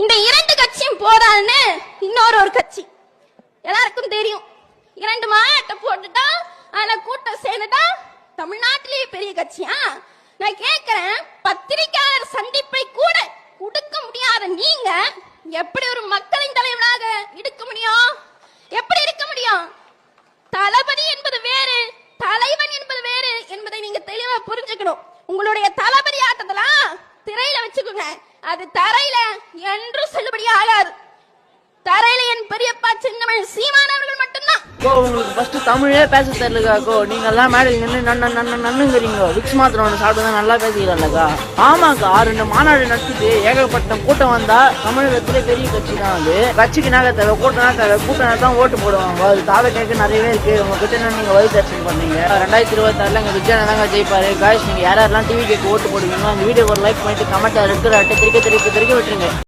இந்த இரண்டு கட்சியும் போறான்னு இன்னொரு கட்சி எல்லாருக்கும் தெரியும். 2 மாநாட்டை போட்டுட்டா ஆனா கூட்டம் சேர்ந்துட்டா தமிழ்நாட்டிலேயே பெரிய கட்சியா? நான் கேட்கிறேன், பத்திரிகையாளர் சந்திப்பை கூட கொடுக்க முடியாத நீங்க எப்படி ஒரு மக்களின் தலைவனாக இருக்க முடியும்? எப்படி இருக்க முடியும்? தளபதி என்பது வேறு, தலைவன் என்பது வேறு என்பதை நீங்க தெளிவா புரிஞ்சுக்கணும். உங்களுடைய தளபதி ஆட்டத்தெல்லாம் திரையில வச்சுக்கோங்க, அது தரையில என்றும் செல்லுபடி ஆகாது. தரையில என் பெரியப்பா சின்னமன் சீமானவர்கள் மட்டும்தான். உங்களுக்கு ஃபர்ஸ்ட் தமிழே பேச தெரியலக்கா. நீங்க எல்லாம் மேடையில் நின்று நன்னுங்கிறீங்க. விக்ஸ் மாத்திரம் ஒன்று சாப்பிட்டு நல்லா பேசிக்கிறல்லக்கா. ஆமாக்கா, 2 மாநாடு நடத்திட்டு ஏகப்பட்ட கூட்டம் வந்தா தமிழகத்திலே பெரிய கட்சி தான் அது. கட்சிக்கு நாக தேவை, கூட்டம் தேவை. கூட்டம் தான் ஓட்டு போடுவாங்க. அது தாவே கேட்க நிறையவே இருக்கு. உங்ககிட்ட நீங்க வயசு தரிசனம் பண்ணீங்க. 2026 எங்க விஜயன் தாங்க ஜெயிப்பாரு. காய்ஸ், நீங்க யாரெல்லாம் டிவி கேட்க ஓட்டு போடுவீங்களோ அந்த வீடியோ ஒரு லைக் பண்ணிட்டு கமெண்ட் இருக்கிற திருக்க விட்டுருங்க.